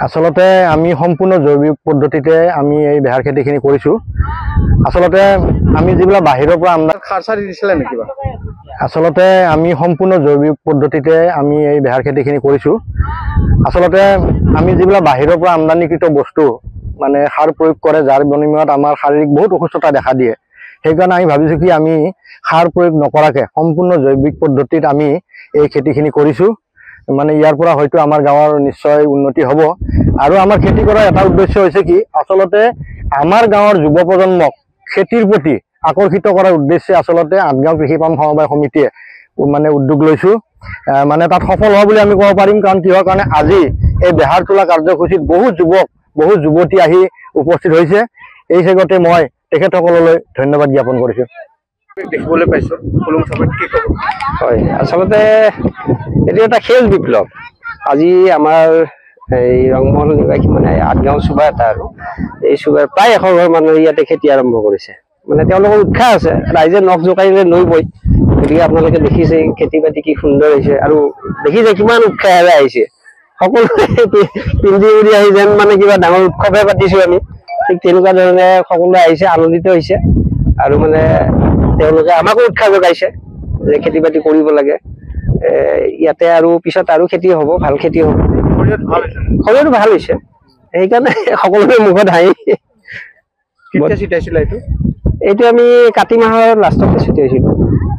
আচলতে আমি সম্পূৰ্ণ জৈৱিক পদ্ধতিতে আমি এই বেহাৰ খেতিখিনি কৰিছো। আচলতে আমি যিবিলাক বাহিৰৰ পৰা আমদানি সাৰ চাৰ দিছিলে নেকি? আচলতে আমি সম্পূৰ্ণ জৈৱিক পদ্ধতিতে আমি এই বেহাৰ খেতিখিনি কৰিছো। আচলতে আমি যিবিলাক বাহিৰৰ পৰা আমদানিকৃত বস্তু মানে সাৰ প্ৰয়োগ কৰে, যাৰ বিনিময়ত আমাৰ শাৰীৰিক বহুত অসুস্থতা দেখা দিয়ে। সেইকাৰণে আমি ভাবিছো কি আমি সাৰ প্ৰয়োগ নকৰাকে সম্পূৰ্ণ জৈৱিক পদ্ধতিত আমি এই খেতিখিনি কৰিছো। মানে ইয়াৰ পৰা হয়তো আমাৰ গাঁৱৰ নিশ্চয় উন্নতি হ'ব। আৰু আমাৰ খেতি কৰাৰ এটা উদ্দেশ্য হৈছে কি, আচলতে আমাৰ গাঁৱৰ যুৱ প্ৰজন্মক খেতিৰ প্ৰতি আকৰ্ষিত কৰাৰ উদ্দেশ্যে আচলতে আঠগাঁও কৃষি পাম সমবায় সমিতিয়ে মানে উদ্যোগ লৈছো। মানে তাত সফল হোৱা বুলি আমি ক'ব পাৰিম। কাৰণ কিহৰ কাৰণে আজি এই বেহাৰ তোলা কাৰ্যসূচীত বহুত যুৱক বহুত যুৱতী আহি উপস্থিত হৈছে। এই চেগতে মই তেখেতসকললৈ ধন্যবাদ জ্ঞাপন কৰিছো। দেখিবলৈ পাইছো হয়, আচলতে এইটো এটা সেউজ বিপ্লৱ। আজি আমাৰ এই ৰংমহল নিবাসী মানে আঠগাঁও চুবা এটা আৰু এই চুবাৰ প্ৰায় 100 ঘৰ মানুহে ইয়াতে খেতি আৰম্ভ কৰিছে। মানে তেওঁলোকৰ উৎসাহ আছে, ৰাইজে নখ জোকাৰিলে নৈ বয়। গতিকে আপোনালোকে দেখিছে খেতি বাতি কি সুন্দৰ হৈছে আৰু দেখিছে কিমান উৎসাহেৰে আহিছে। সকলোৱে পিন্ধি উৰি আহি যেন মানে কিবা ডাঙৰ উৎসৱে পাতিছো আমি, ঠিক তেনেকুৱা ধৰণে সকলোৱে আহিছে, আনন্দিত হৈছে। আৰু মানে তেওঁলোকে আমাকো উৎসাহ যোগাইছে যে খেতি বাতি কৰিব লাগে। ইয়াতে আৰু পিছত আৰু খেতি হ'ব, ভাল খেতি হ'ব। শৰীৰটো ভাল হৈছে, সেইকাৰণে সকলোৰে মুখত হাঁহি। এইটো আমি কাতি মাহৰ লাষ্টতে ছটিয়াইছিলো।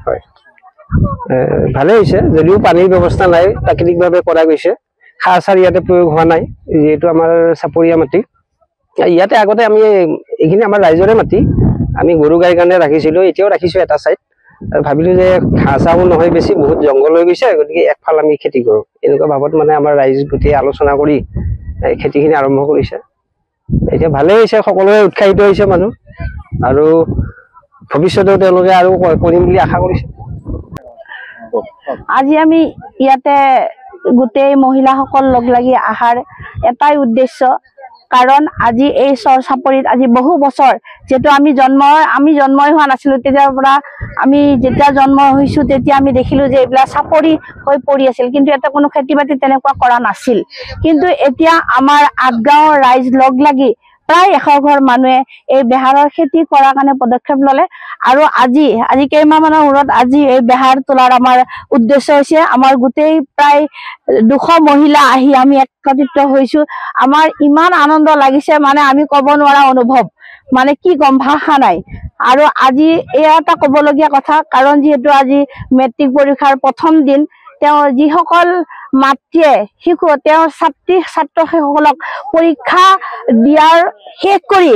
হয়, ভালে হৈছে, যদিও পানীৰ ব্যৱস্থা নাই, প্ৰাকৃতিকভাৱে কৰা গৈছে। সাৰ চাৰ ইয়াতে প্ৰয়োগ হোৱা নাই, যিহেতু আমাৰ চাপৰীয়া মাটি। ইয়াতে আগতে আমি এইখিনি আমাৰ ৰাইজৰে মাটি, আমি গৰু গাইৰ কাৰণে ৰাখিছিলো, এতিয়াও ৰাখিছো এটা চাইড। ভাবিলো যে ঘাঁহ চাহো নহয় বেছি, বহুত জংঘল হৈ গৈছে, গতিকে একফাল আমি খেতি কৰো। এনেকুৱা ভাৱত মানে আমাৰ ৰাইজ গোটেই আলোচনা কৰি খেতিখিনি আৰম্ভ কৰিছে। এতিয়া ভালেই হৈছে, সকলোৱে উৎসাহিত হৈছে মানুহ, আৰু ভৱিষ্যতেও তেওঁলোকে আৰু কৰিম বুলি আশা কৰিছে। আজি আমি ইয়াতে গোটেই মহিলাসকল লগ লাগি অহাৰ এটাই উদ্দেশ্য, কাৰণ আজি এই চৰ চাপৰিত আজি বহু বছৰ, যিহেতু আমি জন্মই হোৱা নাছিলো, তেতিয়াৰ পৰা আমি যেতিয়া জন্ম হৈছো তেতিয়া আমি দেখিলো যে এইবিলাক চাপৰি হৈ পৰি আছিল, কিন্তু ইয়াতে কোনো খেতি বাতি তেনেকুৱা কৰা নাছিল। কিন্তু এতিয়া আমাৰ আঠগাঁৱৰ ৰাইজ লগ লাগি প্ৰায় 100 ঘৰ মানুহে এই বেহাৰৰ খেতি কৰাৰ কাৰণে পদক্ষেপ ললে। আৰু আজি কেইমাহ মানৰ মূৰত আজি এই বেহাৰ তোলাৰ আমাৰ উদ্দেশ্য হৈছে। আমাৰ গোটেই প্ৰায় 200 মহিলা আহি আমি একত্ৰিত হৈছো। আমাৰ ইমান আনন্দ লাগিছে, মানে আমি ক'ব নোৱাৰা অনুভৱ, মানে কি কম, ভাষা নাই। আৰু আজি এয়া এটা ক'বলগীয়া কথা, কাৰণ যিহেতু আজি মেট্ৰিক পৰীক্ষাৰ প্ৰথম দিন, তেওঁ যিসকল মাতৃয়ে তেওঁৰ ছাত্ৰ সকলক পৰীক্ষা দিয়াৰ শেষ কৰি